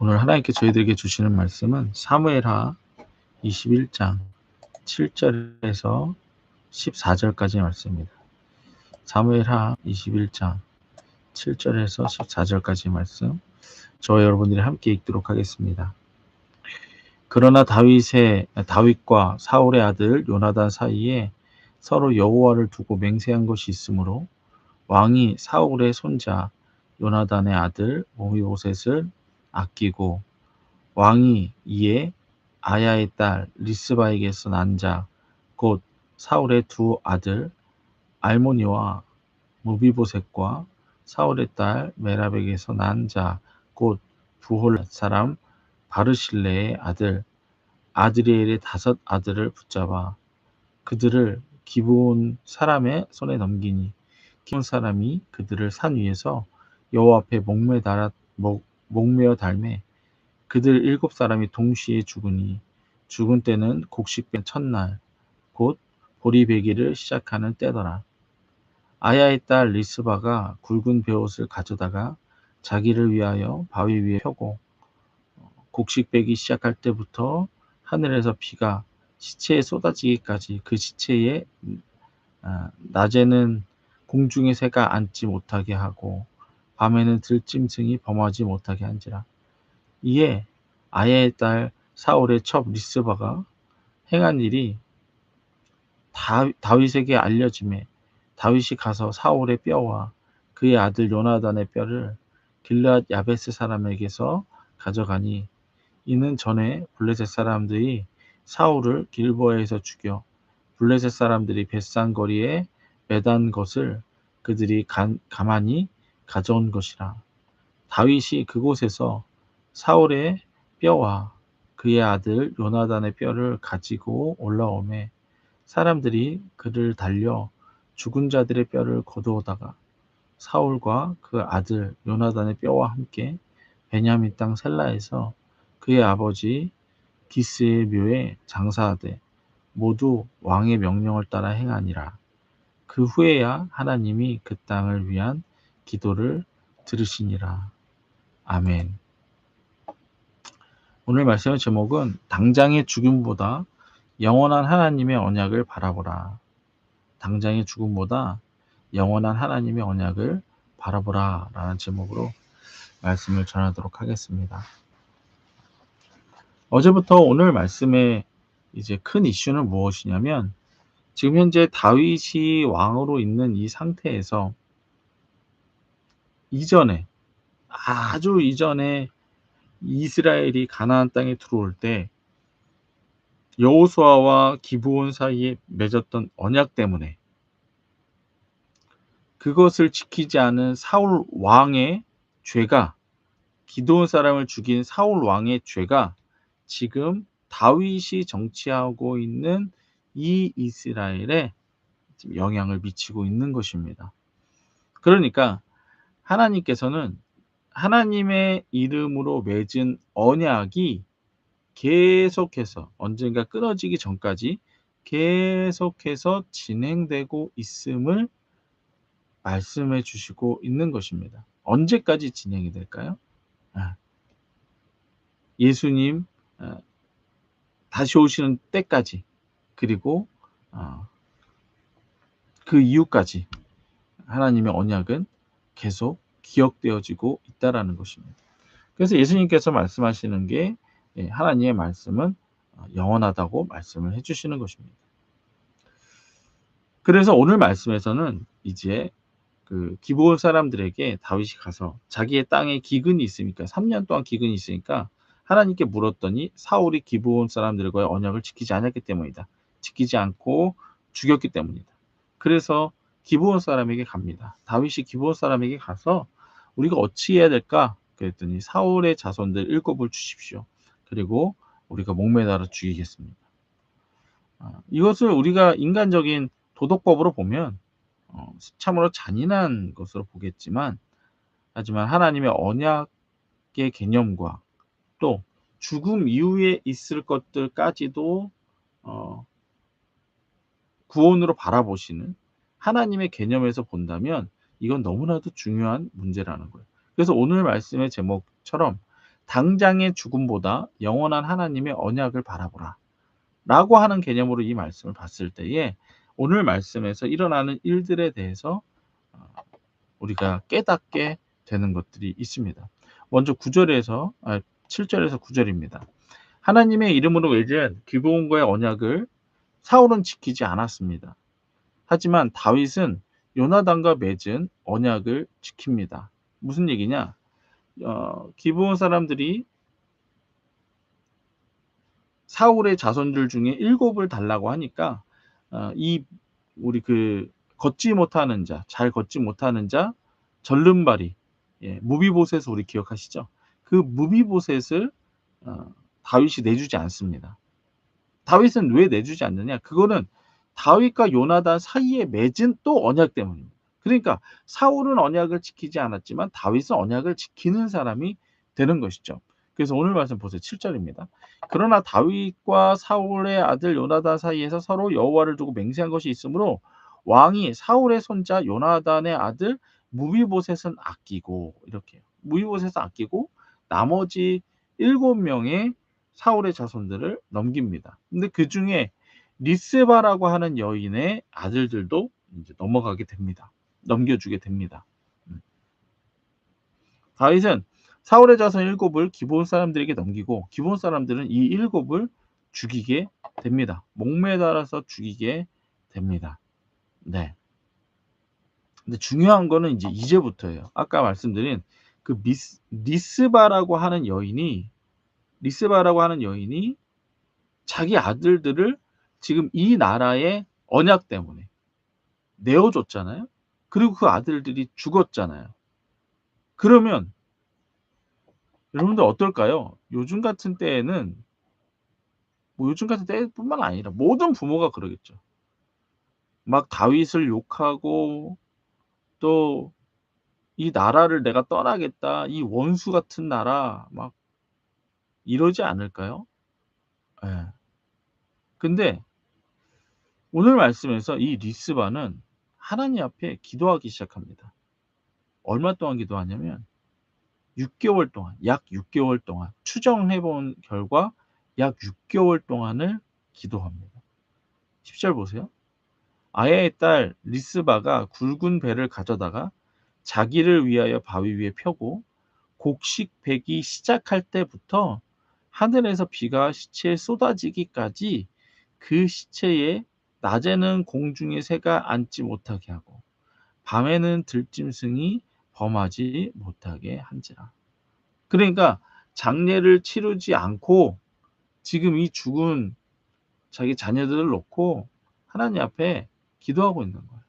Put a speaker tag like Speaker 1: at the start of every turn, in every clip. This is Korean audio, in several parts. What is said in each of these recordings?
Speaker 1: 오늘 하나님께 저희들에게 주시는 말씀은 사무엘하 21장 7절에서 14절까지의 말씀입니다. 사무엘하 21장 7절에서 14절까지의 말씀, 저와 여러분들이 함께 읽도록 하겠습니다. 그러나 다윗과 사울의 아들 요나단 사이에 서로 여호와를 두고 맹세한 것이 있으므로 왕이 사울의 손자 요나단의 아들 모비보셋을 아끼고 왕이 이에 아야의 딸 리스바에게서 난 자 곧 사울의 두 아들 알모니와 모비보셋과 사울의 딸 메랍에게서 난 자 곧 부홀 사람 바르실레의 아들 아드리엘의 5 아들을 붙잡아 그들을 기브온 사람의 손에 넘기니 기브온 사람이 그들을 산 위에서 여호와 앞에 목매어 달매 그들 7 사람이 동시에 죽으니 죽은 때는 곡식된 첫날 곧 보리배기를 시작하는 때더라. 아야의 딸 리스바가 굵은 베옷을 가져다가 자기를 위하여 바위 위에 펴고 곡식 빼기 시작할 때부터 하늘에서 비가 시체에 쏟아지기까지 그 시체에 낮에는 공중의 새가 앉지 못하게 하고 밤에는 들짐승이 범하지 못하게 한지라. 이에 아야의 딸 사울의 첩 리스바가 행한 일이 다윗에게 알려지매 다윗이 가서 사울의 뼈와 그의 아들 요나단의 뼈를 길르앗 야베스 사람에게서 가져가니 이는 전에 블레셋 사람들이 사울을 길보아에서 죽여 블레셋 사람들이 벳산 거리에 매단 것을 그들이 가만히 가져온 것이라. 다윗이 그곳에서 사울의 뼈와 그의 아들 요나단의 뼈를 가지고 올라오매 사람들이 그를 달려 죽은 자들의 뼈를 거두어다가 사울과 그 아들 요나단의 뼈와 함께 베냐민 땅 셀라에서 그의 아버지 기스의 묘에 장사하되 모두 왕의 명령을 따라 행하니라. 그 후에야 하나님이 그 땅을 위한 기도를 들으시니라. 아멘. 오늘 말씀의 제목은 당장의 죽음보다 영원한 하나님의 언약을 바라보라. 당장의 죽음보다 영원한 하나님의 언약을 바라보라 라는 제목으로 말씀을 전하도록 하겠습니다. 어제부터 오늘 말씀의 이제 큰 이슈는 무엇이냐면 지금 현재 다윗이 왕으로 있는 이 상태에서 아주 이전에 이스라엘이 가나안 땅에 들어올 때 여호수아와 기브온 사이에 맺었던 언약 때문에 그것을 지키지 않은 사울 왕의 죄가, 기드온 사람을 죽인 사울 왕의 죄가 지금 다윗이 정치하고 있는 이 이스라엘에 지금 영향을 미치고 있는 것입니다. 그러니까 하나님께서는 하나님의 이름으로 맺은 언약이 계속해서 언젠가 끊어지기 전까지 계속해서 진행되고 있음을 말씀해 주시고 있는 것입니다. 언제까지 진행이 될까요? 예수님 다시 오시는 때까지, 그리고 그 이후까지 하나님의 언약은 계속 기억되어지고 있다라는 것입니다. 그래서 예수님께서 말씀하시는 게 하나님의 말씀은 영원하다고 말씀을 해주시는 것입니다. 그래서 오늘 말씀에서는 이제 그 기브온 사람들에게 다윗이 가서 자기의 땅에 기근이 있으니까 3년 동안 기근이 있으니까 하나님께 물었더니 사울이 기브온 사람들과의 언약을 지키지 않았기 때문이다. 지키지 않고 죽였기 때문이다. 그래서 기브온 사람에게 갑니다. 다윗이 기브온 사람에게 가서 우리가 어찌 해야 될까? 그랬더니 사울의 자손들 7을 주십시오. 그리고 우리가 목매달아 죽이겠습니다. 이것을 우리가 인간적인 도덕법으로 보면 참으로 잔인한 것으로 보겠지만, 하지만 하나님의 언약의 개념과 또 죽음 이후에 있을 것들까지도 구원으로 바라보시는 하나님의 개념에서 본다면 이건 너무나도 중요한 문제라는 거예요. 그래서 오늘 말씀의 제목처럼 당장의 죽음보다 영원한 하나님의 언약을 바라보라. 라고 하는 개념으로 이 말씀을 봤을 때에 오늘 말씀에서 일어나는 일들에 대해서 어 우리가 깨닫게 되는 것들이 있습니다. 먼저 9절에서 7절에서 9절입니다. 하나님의 이름으로 맺은 기브온과의 언약을 사울은 지키지 않았습니다. 하지만 다윗은 요나단과 맺은 언약을 지킵니다. 무슨 얘기냐? 기브온 사람들이 사울의 자손들 중에 7을 달라고 하니까 이 우리 걷지 못하는 자, 잘 걷지 못하는 자, 절름발이, 무비보셋을 우리 기억하시죠? 그 무비보셋을 다윗이 내주지 않습니다. 다윗은 왜 내주지 않느냐? 그거는 다윗과 요나단 사이에 맺은 또 언약 때문입니다. 그러니까 사울은 언약을 지키지 않았지만 다윗은 언약을 지키는 사람이 되는 것이죠. 그래서 오늘 말씀 보세요. 7절입니다. 그러나 다윗과 사울의 아들 요나단 사이에서 서로 여호와를 두고 맹세한 것이 있으므로 왕이 사울의 손자 요나단의 아들 무비보셋은 아끼고, 이렇게 무비보셋은 아끼고 나머지 7명의 사울의 자손들을 넘깁니다. 근데 그중에 리스바라고 하는 여인의 아들들도 이제 넘어가게 됩니다. 넘겨주게 됩니다. 다윗은 사울의 자손 7을 기브온 사람들에게 넘기고 기브온 사람들은 이 7을 죽이게 됩니다. 목매달아서 죽이게 됩니다. 네. 근데 중요한 거는 이제 이제부터예요. 아까 말씀드린 그 리스바라고 하는 여인이 자기 아들들을 지금 이 나라의 언약 때문에 내어줬잖아요. 그리고 그 아들들이 죽었잖아요. 그러면 여러분들 어떨까요? 요즘 같은 때에는 요즘 같은 때뿐만 아니라 모든 부모가 그러겠죠. 막 다윗을 욕하고 또 "이 나라를 내가 떠나겠다. 이 원수 같은 나라." 막 이러지 않을까요? 예. 근데 오늘 말씀에서 이 리스바는 하나님 앞에 기도하기 시작합니다. 얼마 동안 기도하냐면 6개월 동안, 약 6개월 동안 추정해 본 결과 약 6개월 동안을 기도합니다. 10절 보세요. 아야의 딸 리스바가 굵은 배를 가져다가 자기를 위하여 바위 위에 펴고 곡식 배기 시작할 때부터 하늘에서 비가 시체에 쏟아지기까지 그 시체에 낮에는 공중의 새가 앉지 못하게 하고 밤에는 들짐승이 범하지 못하게 한지라. 그러니까 장례를 치르지 않고 지금 이 죽은 자기 자녀들을 놓고 하나님 앞에 기도하고 있는 거예요.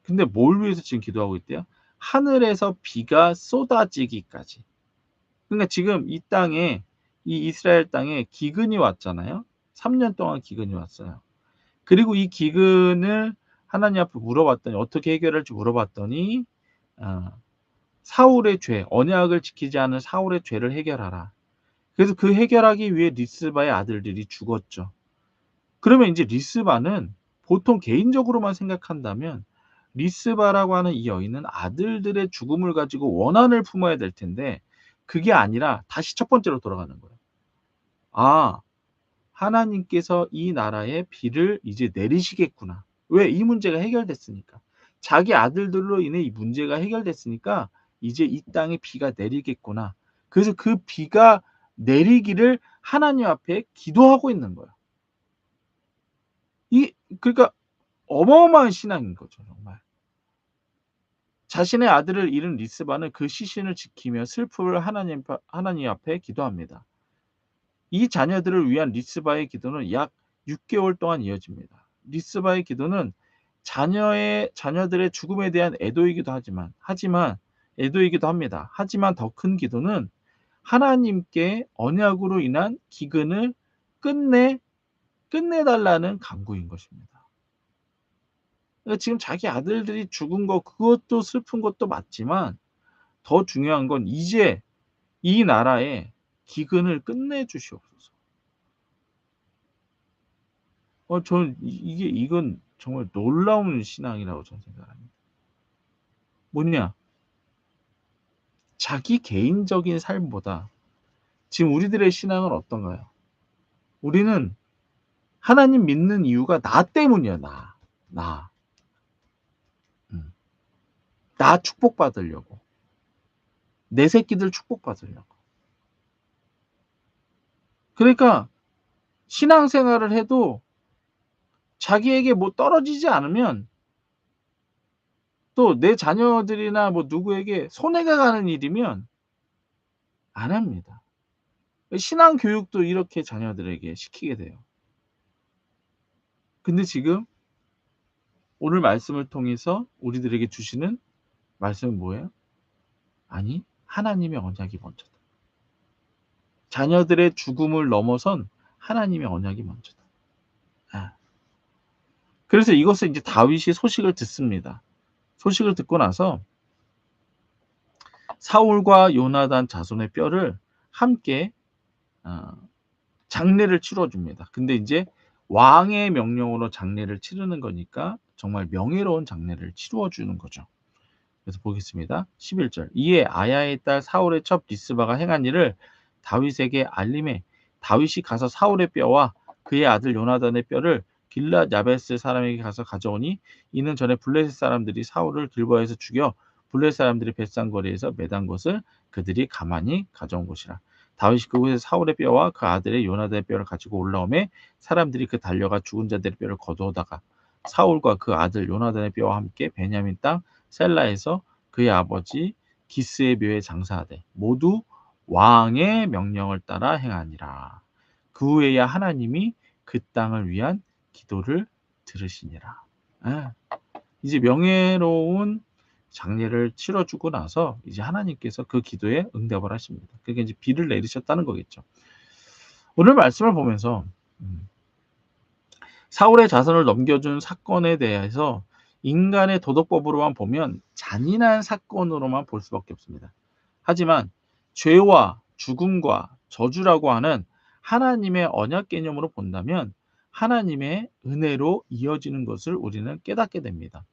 Speaker 1: 근데 뭘 위해서 지금 기도하고 있대요? 하늘에서 비가 쏟아지기까지. 그러니까 지금 이 땅에, 이 이스라엘 땅에 기근이 왔잖아요. 3년 동안 기근이 왔어요. 그리고 이 기근을 하나님 앞에 물어봤더니, 어떻게 해결할지 물어봤더니 사울의 죄, 언약을 지키지 않은 사울의 죄를 해결하라. 그래서 그 해결하기 위해 리스바의 아들들이 죽었죠. 그러면 이제 리스바는 보통 개인적으로만 생각한다면 리스바라고 하는 이 여인은 아들들의 죽음을 가지고 원한을 품어야 될 텐데 그게 아니라 다시 첫 번째로 돌아가는 거예요. 아, 하나님께서 이 나라에 비를 이제 내리시겠구나. 왜? 이 문제가 해결됐으니까. 자기 아들들로 인해 이 문제가 해결됐으니까 이제 이 땅에 비가 내리겠구나. 그래서 그 비가 내리기를 하나님 앞에 기도하고 있는 거예요. 그러니까 어마어마한 신앙인 거죠, 정말. 자신의 아들을 잃은 리스바는 그 시신을 지키며 슬픔을 하나님 앞에 기도합니다. 이 자녀들을 위한 리스바의 기도는 약 6개월 동안 이어집니다. 리스바의 기도는 자녀들의 죽음에 대한 애도이기도 합니다. 하지만 더 큰 기도는 하나님께 언약으로 인한 기근을 끝내달라는 간구인 것입니다. 그러니까 지금 자기 아들들이 죽은 거 그것도 슬픈 것도 맞지만 더 중요한 건 이제 이 나라의 기근을 끝내 주시옵소서. 저는 이건 정말 놀라운 신앙이라고 저는 생각합니다. 뭐냐? 자기 개인적인 삶보다 지금 우리들의 신앙은 어떤가요? 우리는 하나님 믿는 이유가 나 때문이야, 나. 나. 음. 나 축복받으려고. 내 새끼들 축복받으려고. 그러니까 신앙생활을 해도 자기에게 뭐 떨어지지 않으면 또 내 자녀들이나 뭐 누구에게 손해가 가는 일이면 안 합니다. 신앙 교육도 이렇게 자녀들에게 시키게 돼요. 근데 지금 오늘 말씀을 통해서 우리들에게 주시는 말씀은 뭐예요? 아니, 하나님의 언약이 먼저다. 자녀들의 죽음을 넘어선 하나님의 언약이 먼저다. 아. 그래서 이것을 인제 다윗이 소식을 듣습니다. 소식을 듣고 나서 사울과 요나단 자손의 뼈를 함께 어 장례를 치러 줍니다. 근데 인제 왕의 명령으로 장례를 치르는 거니까 정말 명예로운 장례를 치루어 주는 거죠. 그래서 보겠습니다. 11절. 이에 아야의 딸 사울의 첩 리스바가 행한 일을 다윗에게 알림해 다윗이 가서 사울의 뼈와 그의 아들 요나단의 뼈를 길랏 야베스 사람에게 가서 가져오니 이는 전에 블레셋 사람들이 사울을 길보아에서 죽여 블레셋 사람들이 벳산거리에서 매단 것을 그들이 가만히 가져온 것이라. 다윗이 그곳에서 사울의 뼈와 그 아들의 요나단의 뼈를 가지고 올라오매 사람들이 그 달려가 죽은 자들의 뼈를 거두어다가 사울과 그 아들 요나단의 뼈와 함께 베냐민 땅 셀라에서 그의 아버지 기스의 묘에 장사하되 모두 왕의 명령을 따라 행하니라. 그 후에야 하나님이 그 땅을 위한 기도를 들으시니라. 예. 이제 명예로운 장례를 치러주고 나서 이제 하나님께서 그 기도에 응답을 하십니다. 그게 이제 비를 내리셨다는 거겠죠. 오늘 말씀을 보면서 사울의 자손을 넘겨준 사건에 대해서 인간의 도덕법으로만 보면 잔인한 사건으로만 볼 수밖에 없습니다. 하지만 죄와 죽음과 저주라고 하는 하나님의 언약 개념으로 본다면 하나님의 은혜로 이어지는 것을 우리는 깨닫게 됩니다.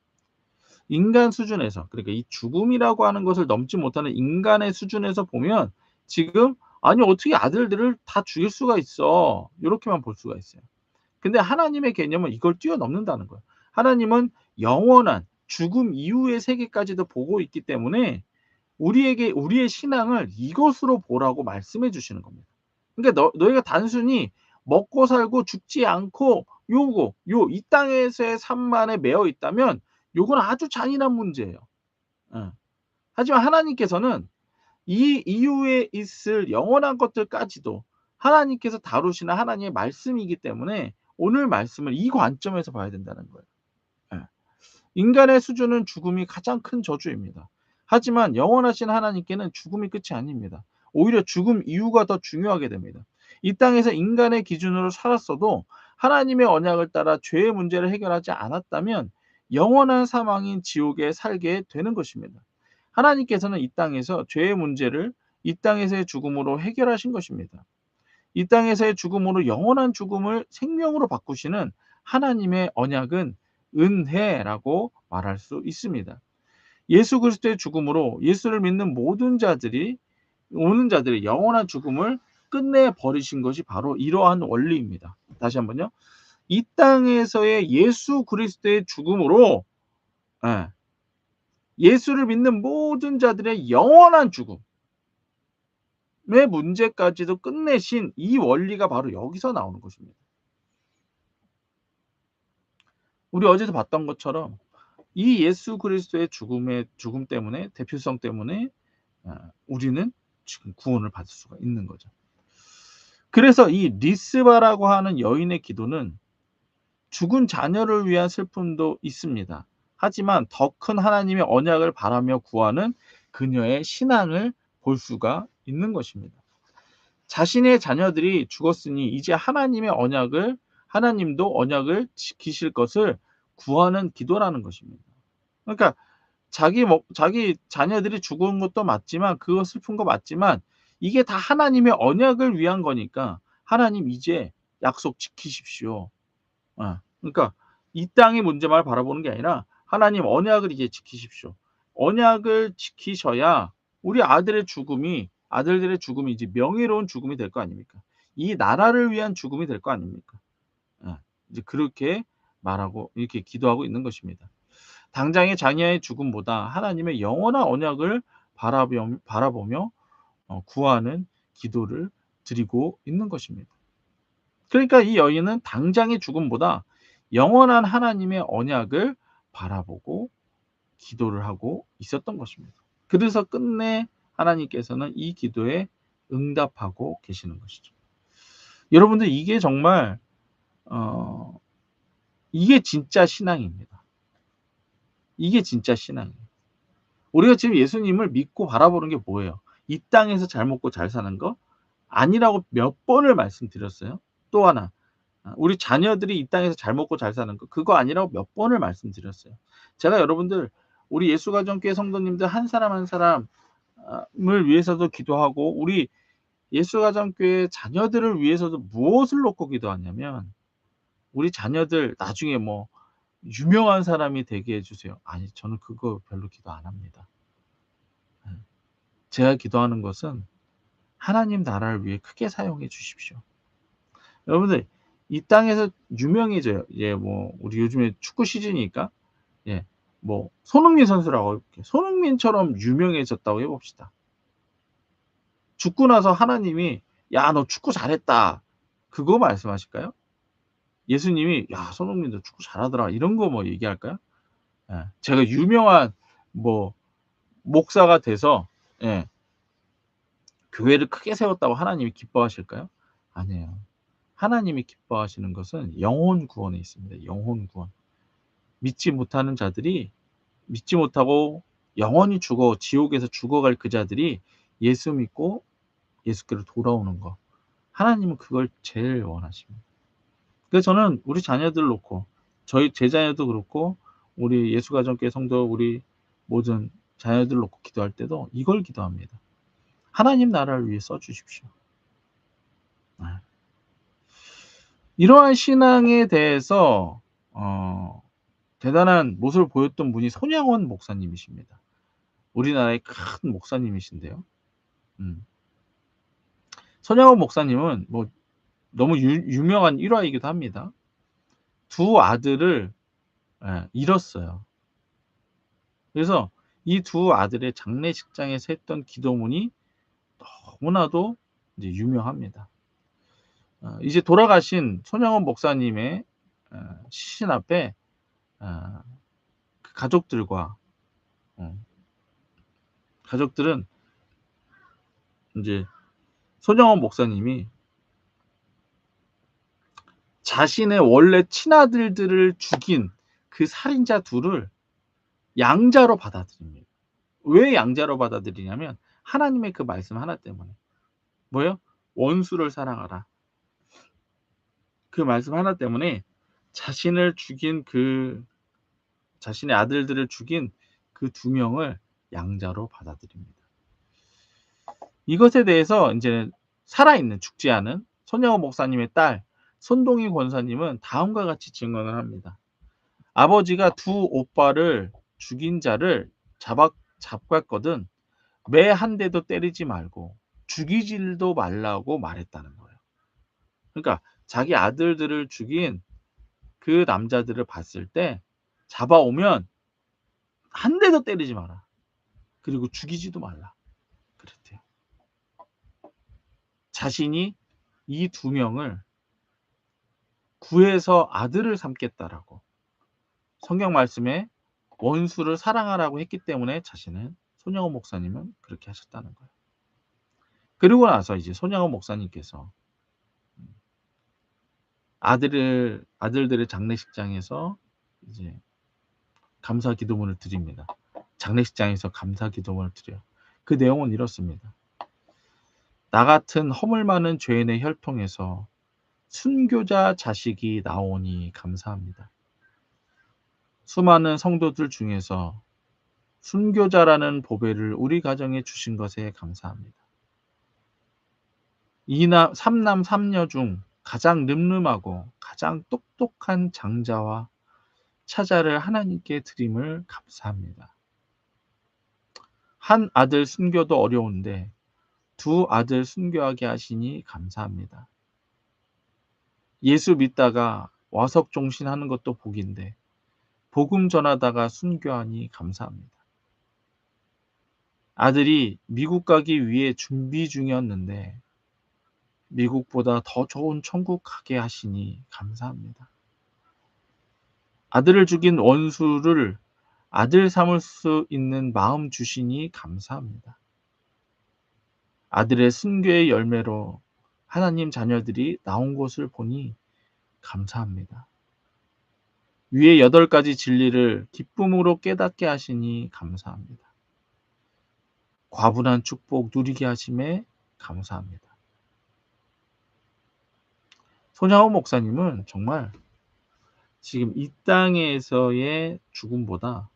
Speaker 1: 인간 수준에서, 그러니까 이 죽음이라고 하는 것을 넘지 못하는 인간의 수준에서 보면 지금 아니 어떻게 아들들을 다 죽일 수가 있어. 요렇게만 볼 수가 있어요. 근데 하나님의 개념은 이걸 뛰어넘는다는 거예요. 하나님은 영원한 죽음 이후의 세계까지도 보고 있기 때문에 우리에게 우리의 신앙을 이것으로 보라고 말씀해 주시는 겁니다. 그러니까 너희가 단순히 먹고 살고 죽지 않고 이 땅에서의 삶만에 매여 있다면 요건 아주 잔인한 문제예요. 예. 하지만 하나님께서는 이 이후에 있을 영원한 것들까지도 하나님께서 다루시는 하나님의 말씀이기 때문에 오늘 말씀을 이 관점에서 봐야 된다는 거예요. 예. 인간의 수준은 죽음이 가장 큰 저주입니다. 하지만 영원하신 하나님께는 죽음이 끝이 아닙니다. 오히려 죽음 이후가 더 중요하게 됩니다. 이 땅에서 인간의 기준으로 살았어도 하나님의 언약을 따라 죄의 문제를 해결하지 않았다면 영원한 사망인 지옥에 살게 되는 것입니다. 하나님께서는 이 땅에서 죄의 문제를 이 땅에서의 죽음으로 해결하신 것입니다. 이 땅에서의 죽음으로 영원한 죽음을 생명으로 바꾸시는 하나님의 언약은 은혜라고 말할 수 있습니다. 예수 그리스도의 죽음으로 예수를 믿는 모든 자들이 오는 자들의 영원한 죽음을 끝내 버리신 것이 바로 이러한 원리입니다. 다시 한번요. 이 땅에서의 예수 그리스도의 죽음으로 예, 예수를 믿는 모든 자들의 영원한 죽음의 문제까지도 끝내신 이 원리가 바로 여기서 나오는 것입니다. 우리 어제도 봤던 것처럼 이 예수 그리스도의 죽음 때문에 대표성 때문에 우리는 지금 구원을 받을 수가 있는 거죠. 그래서 이 리스바라고 하는 여인의 기도는 죽은 자녀를 위한 슬픔도 있습니다. 하지만 더 큰 하나님의 언약을 바라며 구하는 그녀의 신앙을 볼 수가 있는 것입니다. 자신의 자녀들이 죽었으니 이제 하나님도 언약을 지키실 것을 구하는 기도라는 것입니다. 그러니까 자기 자녀들이 죽은 것도 맞지만 그거 슬픈 거 맞지만 이게 다 하나님의 언약을 위한 거니까 하나님 이제 약속 지키십시오. 그러니까 이 땅의 문제만 바라보는 게 아니라 하나님 언약을 이제 지키십시오. 언약을 지키셔야 우리 아들들의 죽음이 이제 명예로운 죽음이 될 거 아닙니까? 이 나라를 위한 죽음이 될 거 아닙니까? 예. 이제 그렇게 말하고 이렇게 기도하고 있는 것입니다. 당장의 장애의 죽음보다 하나님의 영원한 언약을 바라보며 구하는 기도를 드리고 있는 것입니다. 그러니까 이 여인은 당장의 죽음보다 영원한 하나님의 언약을 바라보고 기도를 하고 있었던 것입니다. 그래서 끝내 하나님께서는 이 기도에 응답하고 계시는 것이죠. 여러분들 이게 정말 어 이게 진짜 신앙입니다. 이게 진짜 신앙이에요. 우리가 지금 예수님을 믿고 바라보는 게 뭐예요? 이 땅에서 잘 먹고 잘 사는 거 아니라고 몇 번을 말씀드렸어요. 또 하나 우리 자녀들이 이 땅에서 잘 먹고 잘 사는 거 그거 아니라고 몇 번을 말씀드렸어요. 제가 여러분들 우리 예수가정교회 성도님들 한 사람 한 사람 을 위해서도 기도하고 우리 예수가정교회 자녀들을 위해서도 무엇을 놓고 기도하냐면 우리 자녀들 나중에 뭐 유명한 사람이 되게 해 주세요. 아니 저는 그거 별로 기도 안 합니다. 예. 제가 기도하는 것은 하나님 나라를 위해 크게 사용해 주십시오. 여러분들 이 땅에서 유명해져요. 예 뭐 우리 요즘에 축구 시즌이니까 예 뭐 손흥민 선수라고 해 볼게요. 손흥민처럼 유명해졌다고 해 봅시다. 죽고 나서 하나님이 "야 너 축구 잘했다." 그거 말씀하실까요? 예수님이 "야 손흥민 너 축구 잘하더라." 이런 거 뭐 얘기할까요? 예. 제가 유명한 뭐 목사가 돼서 예 교회를 크게 세웠다고 하나님이 기뻐하실까요? 아니에요. 하나님이 기뻐하시는 것은 영혼 구원에 있습니다. 영혼 구원. 믿지 못하는 자들이 믿지 못하고 영원히 지옥에서 죽어갈 그 자들이 예수 믿고 예수께로 돌아오는 거. 하나님은 그걸 제일 원하십니다. 그래서 저는 우리 자녀들을 놓고 제 자녀도 그렇고 우리 예수가정교회 성도 우리 모든 자녀들을 놓고 기도할 때도 이걸 기도합니다. 하나님 나라를 위해 써 주십시오. 네. 이러한 신앙에 대해서 대단한 모습을 보였던 분이 손양원 목사님이십니다. 우리나라의 큰 목사님이신데요. 음. 손양원 목사님은 뭐 너무 유명한 일화이기도 합니다. 두 아들을 잃었어요. 그래서 이 두 아들의 장례식장에서 했던 기도문이 너무나도 이제 유명합니다. 이제 돌아가신 손양원 목사님의 시신 앞에 어 그 가족들과 가족들은 인제 손양원 목사님이 자신의 원래 친아들들을 죽인 그 살인자 둘을 양자로 받아들입니다. 왜 양자로 받아들이냐면 하나님의 그 말씀 하나 때문에. 뭐예요? 원수를 사랑하라. 그 말씀 하나 때문에 자신의 아들들을 죽인 그 두 명을 양자로 받아들입니다. 이것에 대해서 인제 살아있는 죽지 않은 손양원 목사님의 딸 손동희 권사님은 다음과 같이 증언을 합니다. 아버지가 두 오빠를 죽인 자를 잡았거든 매 한 대도 때리지 말고 죽이지도 말라고 말했다는 거예요. 그러니까 자기 아들들을 죽인 그 남자들을 봤을 때 잡아오면 한 대도 때리지 마라. 그리고 죽이지도 말라. 그랬대요. 자신이 이 두 명을 구해서 아들을 삼겠다라고 성경 말씀에 원수를 사랑하라고 했기 때문에 손양원 목사님은 그렇게 하셨다는 거예요. 그리고 나서 이제 손양원 목사님께서 아들들의 장례식장에서 이제 감사 기도문을 드립니다. 장례식장에서 감사 기도문을 드려요. 그 내용은 이렇습니다. 나 같은 허물 많은 죄인의 혈통에서 순교자 자식이 나오니 감사합니다. 수많은 성도들 중에서 순교자라는 보배를 우리 가정에 주신 것에 감사합니다. 삼남 삼녀 중 가장 늠름하고 가장 똑똑한 장자와 차자를 하나님께 드림을 감사합니다. 한 아들 순교도 어려운데 두 아들 순교하게 하시니 감사합니다. 예수 믿다가 와석 종신하는 것도 복인데 복음 전하다가 순교하니 감사합니다. 아들이 미국 가기 위해 준비 중이었는데 미국보다 더 좋은 천국 가게 하시니 감사합니다. 아들을 죽인 원수를 아들 삼을 수 있는 마음 주시니 감사합니다. 아들의 순교의 열매로 하나님 자녀들이 나온 것을 보니 감사합니다. 위의 8가지 진리를 기쁨으로 깨닫게 하시니 감사합니다. 과분한 축복 누리게 하심에 감사합니다. 손양호 목사님은 정말 지금 이 땅에서의 죽음보다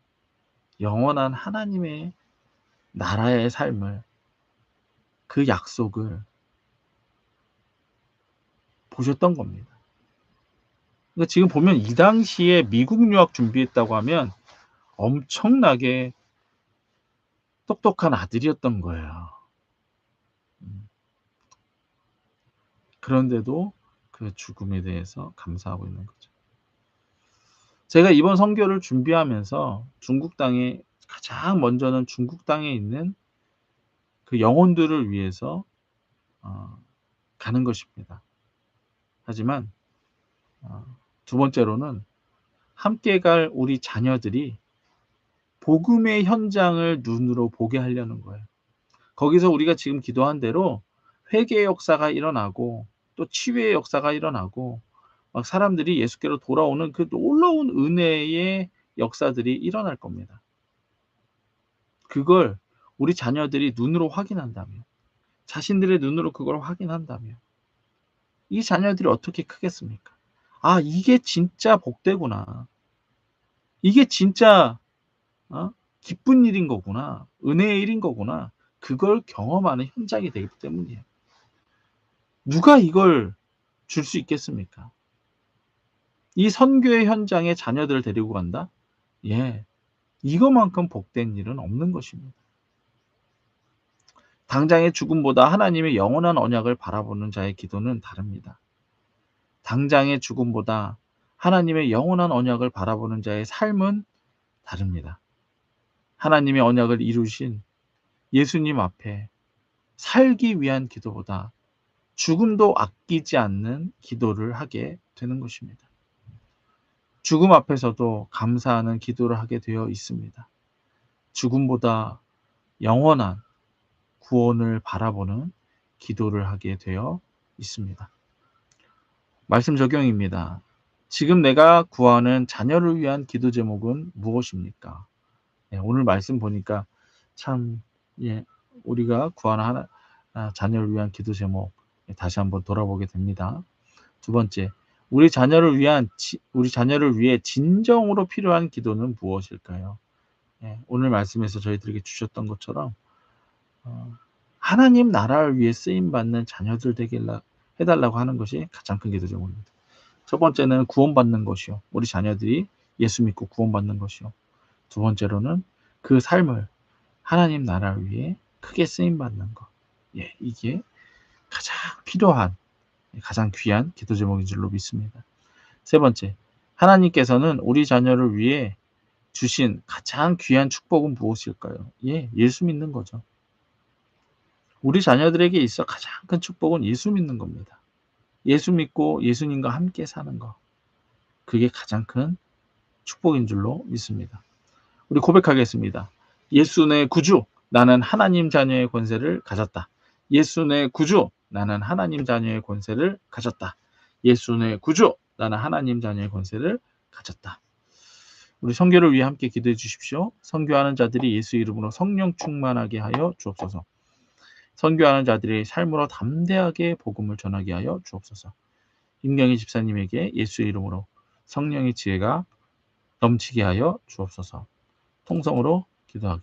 Speaker 1: 영원한 하나님의 나라의 삶을, 그 약속을 보셨던 겁니다. 그러니까 지금 보면 이 당시에 미국 유학 준비했다고 하면 엄청나게 똑똑한 아들이었던 거예요. 그런데도 그 죽음에 대해서 감사하고 있는 거죠. 제가 이번 선교를 준비하면서 중국 땅에 가장 먼저는 중국 땅에 있는 그 영혼들을 위해서 가는 것입니다. 하지만 두 번째로는 함께 갈 우리 자녀들이 복음의 현장을 눈으로 보게 하려는 거예요. 거기서 우리가 지금 기도한 대로 회개의 역사가 일어나고 또 치유의 역사가 일어나고 막 사람들이 예수께로 돌아오는 그 놀라운 은혜의 역사들이 일어날 겁니다. 그걸 우리 자녀들이 눈으로 확인한다면, 자신들의 눈으로 그걸 확인한다면 이 자녀들이 어떻게 크겠습니까? 아, 이게 진짜 복되구나. 이게 진짜 기쁜 일인 거구나. 은혜의 일인 거구나. 그걸 경험하는 현장이 되기 때문이에요. 누가 이걸 줄 수 있겠습니까? 이 선교의 현장에 자녀들을 데리고 간다? 예. 이거만큼 복된 일은 없는 것입니다. 당장의 죽음보다 하나님의 영원한 언약을 바라보는 자의 기도는 다릅니다. 당장의 죽음보다 하나님의 영원한 언약을 바라보는 자의 삶은 다릅니다. 하나님의 언약을 이루신 예수님 앞에 살기 위한 기도보다 죽음도 아끼지 않는 기도를 하게 되는 것입니다. 죽음 앞에서도 감사하는 기도를 하게 되어 있습니다. 죽음보다 영원한 구원을 바라보는 기도를 하게 되어 있습니다. 말씀 적용입니다. 지금 내가 구하는 자녀를 위한 기도 제목은 무엇입니까? 오늘 말씀 보니까 참 우리가 구하는 자녀를 위한 기도 제목 다시 한번 돌아보게 됩니다. 두 번째, 우리 자녀를 위해 진정으로 필요한 기도는 무엇일까요? 오늘 말씀에서 저희들에게 주셨던 것처럼 하나님 나라를 위해 쓰임 받는 자녀들 되게 해달라고 하는 것이 가장 큰 기도 제목입니다. 첫 번째는 구원받는 것이요. 우리 자녀들이 예수 믿고 구원받는 것이요. 두 번째로는 그 삶을 하나님 나라를 위해 크게 쓰임 받는 것. 이게 가장 필요한, 가장 귀한 기도 제목인 줄로 믿습니다. 세 번째, 하나님께서는 우리 자녀를 위해 주신 가장 귀한 축복은 무엇일까요? 예수 믿는 거죠. 우리 자녀들에게 있어 가장 큰 축복은 예수 믿는 겁니다. 예수 믿고 예수님과 함께 사는 것. 그게 가장 큰 축복인 줄로 믿습니다. 우리 고백하겠습니다. 예수 내 구주, 나는 하나님 자녀의 권세를 가졌다. 예수 내 구주, 나는 하나님 자녀의 권세를 가졌다. 예수 내 구주, 나는 하나님 자녀의 권세를 가졌다. 우리 선교를 위해 함께 기도해 주십시오. 선교하는 자들이 예수 이름으로 성령 충만하게 하여 주옵소서. 선교하는 자들의 삶으로 담대하게 복음을 전하게 하여 주옵소서. 임경희 집사님에게 예수의 이름으로 성령의 지혜가 넘치게 하여 주옵소서. 통성으로 기도하겠습니다.